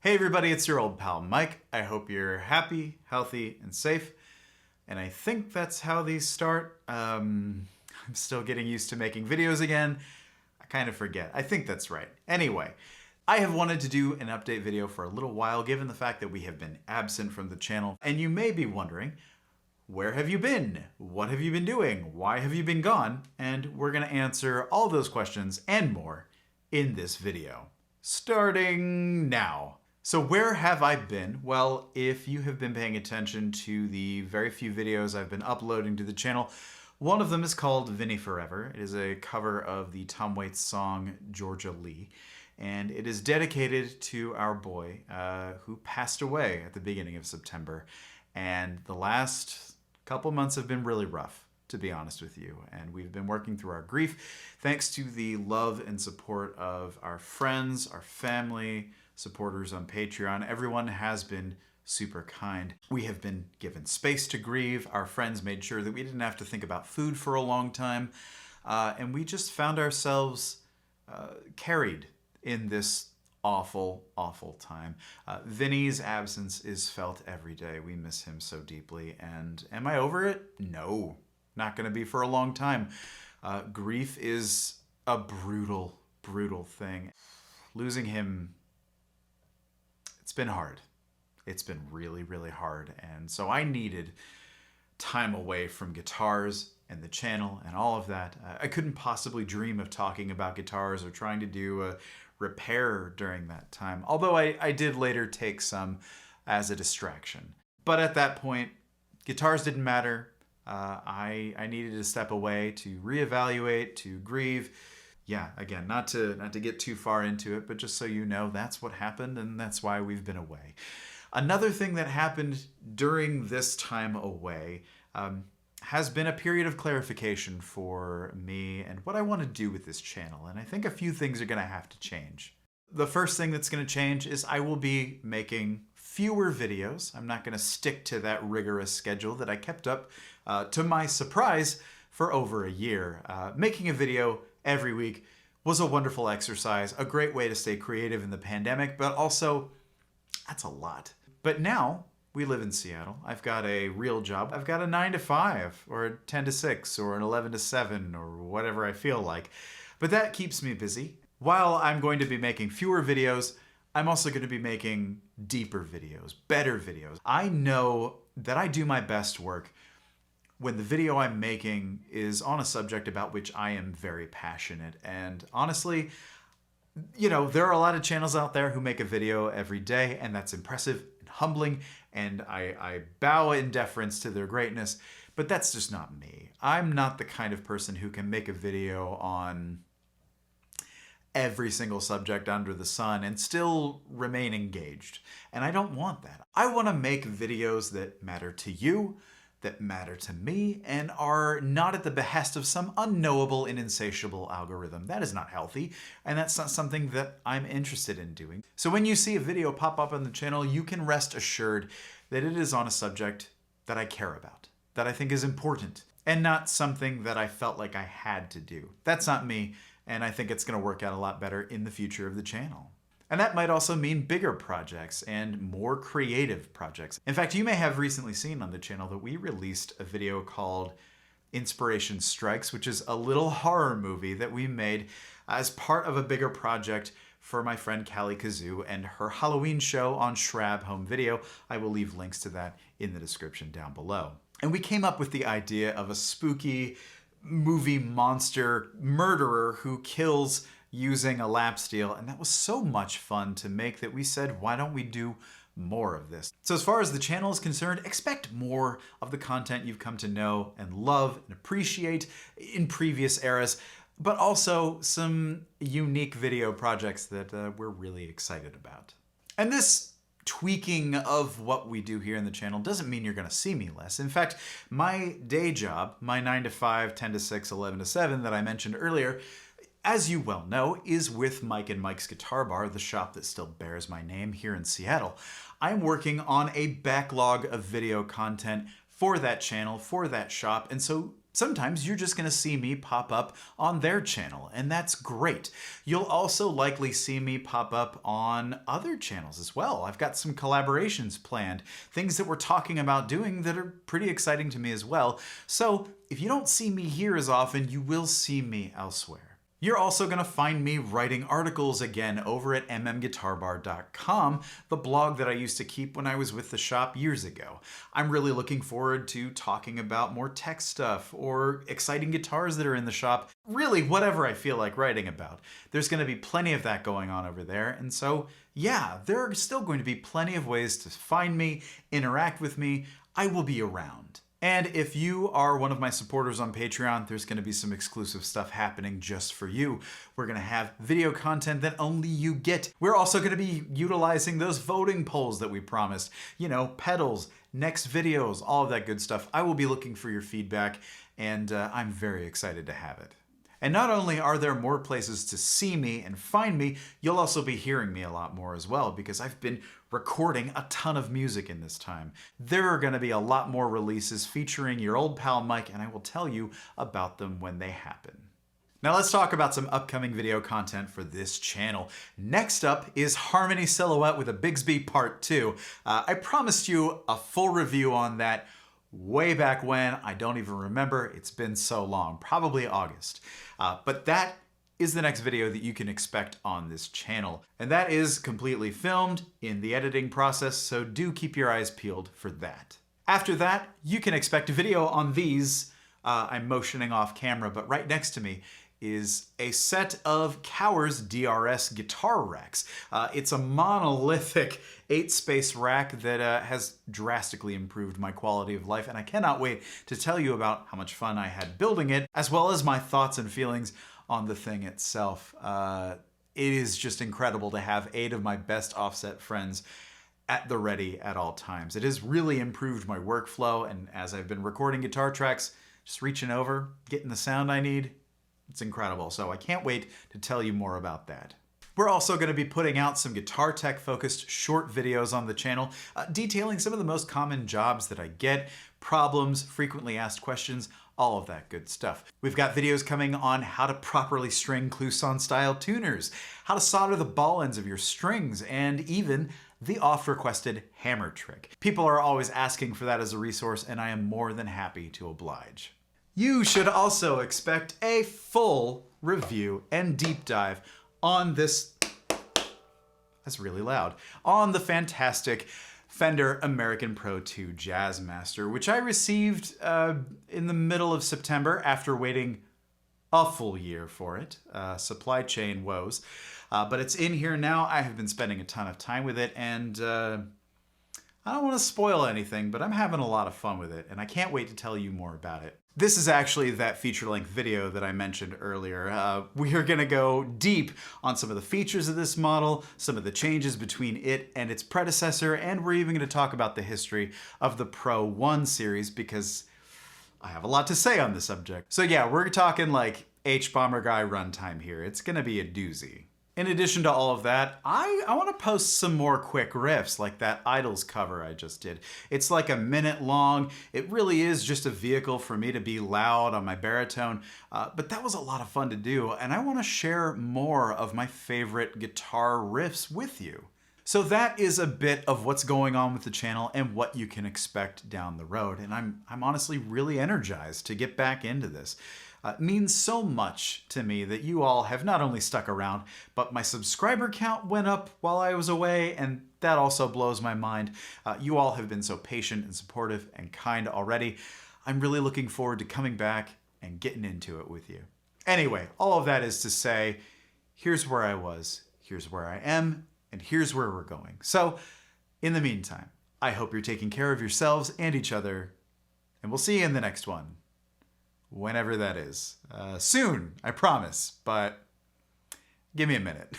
Hey everybody, it's your old pal Mike. I hope you're happy, healthy, and safe. And I think that's how these start. I'm still getting used to making videos again. I kind of forget. I think that's right. Anyway, I have wanted to do an update video for a little while, given the fact that we have been absent from the channel. And you may be wondering, where have you been? What have you been doing? Why have you been gone? And we're going to answer all those questions and more in this video. Starting now. So where have I been? Well, if you have been paying attention to the very few videos I've been uploading to the channel, one of them is called Vinny Forever. It is a cover of the Tom Waits song Georgia Lee, and it is dedicated to our boy who passed away at the beginning of September. And the last couple months have been really rough, to be honest with you. And we've been working through our grief thanks to the love and support of our friends, our family, supporters on Patreon. Everyone has been super kind. We have been given space to grieve. Our friends made sure that we didn't have to think about food for a long time. And we just found ourselves carried in this awful, awful time. Vinny's absence is felt every day. We miss him so deeply. And am I over it? No, not going to be for a long time. Grief is a brutal, brutal thing. Losing him, it's been hard. It's been really, really hard. And so I needed time away from guitars and the channel and all of that. I couldn't possibly dream of talking about guitars or trying to do a repair during that time. Although I did later take some as a distraction. But at that point, guitars didn't matter. I needed to step away to reevaluate, to grieve. Yeah, again, not to get too far into it, but just so you know, that's what happened and that's why we've been away. Another thing that happened during this time away has been a period of clarification for me and what I want to do with this channel. And I think a few things are going to have to change. The first thing that's going to change is I will be making fewer videos. I'm not going to stick to that rigorous schedule that I kept up, to my surprise, for over a year. Making a video every week was a wonderful exercise, a great way to stay creative in the pandemic, but also, that's a lot. But now, we live in Seattle. I've got a real job. I've got a 9 to 5, or a 10 to 6, or an 11 to 7, or whatever I feel like. But that keeps me busy. While I'm going to be making fewer videos, I'm also going to be making deeper videos, better videos. I know that I do my best work when the video I'm making is on a subject about which I am very passionate. And honestly, you know, there are a lot of channels out there who make a video every day, and that's impressive and humbling, and I bow in deference to their greatness, but that's just not me. I'm not the kind of person who can make a video on every single subject under the sun and still remain engaged. And I don't want that. I want to make videos that matter to you, that matter to me, and are not at the behest of some unknowable and insatiable algorithm. That is not healthy, and that's not something that I'm interested in doing. So when you see a video pop up on the channel, you can rest assured that it is on a subject that I care about, that I think is important, and not something that I felt like I had to do. That's not me, and I think it's going to work out a lot better in the future of the channel. And that might also mean bigger projects and more creative projects. In fact, you may have recently seen on the channel that we released a video called Inspiration Strikes, which is a little horror movie that we made as part of a bigger project for my friend Kazoo and her Halloween show on Schrab home video. I will leave links to that in the description down below. And we came up with the idea of a spooky movie monster murderer who kills using a lap steel, and that was so much fun to make that we said, why don't we do more of this? So as far as the channel is concerned, expect more of the content you've come to know and love and appreciate in previous eras, but also some unique video projects that we're really excited about. And this tweaking of what we do here in the channel doesn't mean you're going to see me less. In fact, my day job, my 9 to 5, 10 to 6, 11 to 7 that I mentioned earlier, as you well know, is with Mike and Mike's Guitar Bar, the shop that still bears my name here in Seattle. I'm working on a backlog of video content for that channel, for that shop, and so sometimes you're just gonna see me pop up on their channel, and that's great. You'll also likely see me pop up on other channels as well. I've got some collaborations planned, things that we're talking about doing that are pretty exciting to me as well. So if you don't see me here as often, you will see me elsewhere. You're also going to find me writing articles again over at mmguitarbar.com, the blog that I used to keep when I was with the shop years ago. I'm really looking forward to talking about more tech stuff or exciting guitars that are in the shop, really whatever I feel like writing about. There's going to be plenty of that going on over there, and so yeah, there are still going to be plenty of ways to find me, interact with me. I will be around. And if you are one of my supporters on Patreon, there's going to be some exclusive stuff happening just for you. We're going to have video content that only you get. We're also going to be utilizing those voting polls that we promised. You know, pedals, next videos, all of that good stuff. I will be looking for your feedback, and I'm very excited to have it. And not only are there more places to see me and find me, you'll also be hearing me a lot more as well, because I've been recording a ton of music in this time. There are going to be a lot more releases featuring your old pal Mike, and I will tell you about them when they happen. Now let's talk about some upcoming video content for this channel. Next up is Harmony Silhouette with a Bigsby Part 2. I promised you a full review on that way back when. I don't even remember. It's been so long, probably August. But that is the next video that you can expect on this channel. And that is completely filmed in the editing process, so do keep your eyes peeled for that. After that, you can expect a video on these. I'm motioning off camera, but right next to me is a set of Cower's DRS guitar racks. It's a monolithic 8-space rack that has drastically improved my quality of life, and I cannot wait to tell you about how much fun I had building it, as well as my thoughts and feelings on the thing itself. It is just incredible to have 8 of my best offset friends at the ready at all times. It has really improved my workflow, and as I've been recording guitar tracks, just reaching over, getting the sound I need, it's incredible. So I can't wait to tell you more about that. We're also going to be putting out some guitar tech focused short videos on the channel, detailing some of the most common jobs that I get, problems, frequently asked questions, all of that good stuff. We've got videos coming on how to properly string Clousson style tuners, how to solder the ball ends of your strings, and even the oft-requested hammer trick. People are always asking for that as a resource, and I am more than happy to oblige. You should also expect a full review and deep dive on this, that's really loud, on the fantastic Fender American Pro 2 Jazzmaster, which I received in the middle of September after waiting a full year for it. Supply chain woes. But it's in here now. I have been spending a ton of time with it, and I don't want to spoil anything, but I'm having a lot of fun with it, and I can't wait to tell you more about it. This is actually that feature-length video that I mentioned earlier. We are going to go deep on some of the features of this model, some of the changes between it and its predecessor, and we're even going to talk about the history of the Pro 1 series, because I have a lot to say on the subject. So yeah, we're talking like H-Bomber Guy runtime here. It's going to be a doozy. In addition to all of that, I want to post some more quick riffs like that Idols cover I just did. It's like a minute long. It really is just a vehicle for me to be loud on my baritone, but that was a lot of fun to do, and I want to share more of my favorite guitar riffs with you. So that is a bit of what's going on with the channel and what you can expect down the road, and I'm honestly really energized to get back into this. It means so much to me that you all have not only stuck around, but my subscriber count went up while I was away, and that also blows my mind. You all have been so patient and supportive and kind already. I'm really looking forward to coming back and getting into it with you. Anyway, all of that is to say, here's where I was, here's where I am, and here's where we're going. So, in the meantime, I hope you're taking care of yourselves and each other, and we'll see you in the next one. Whenever that is. Soon, I promise, but give me a minute.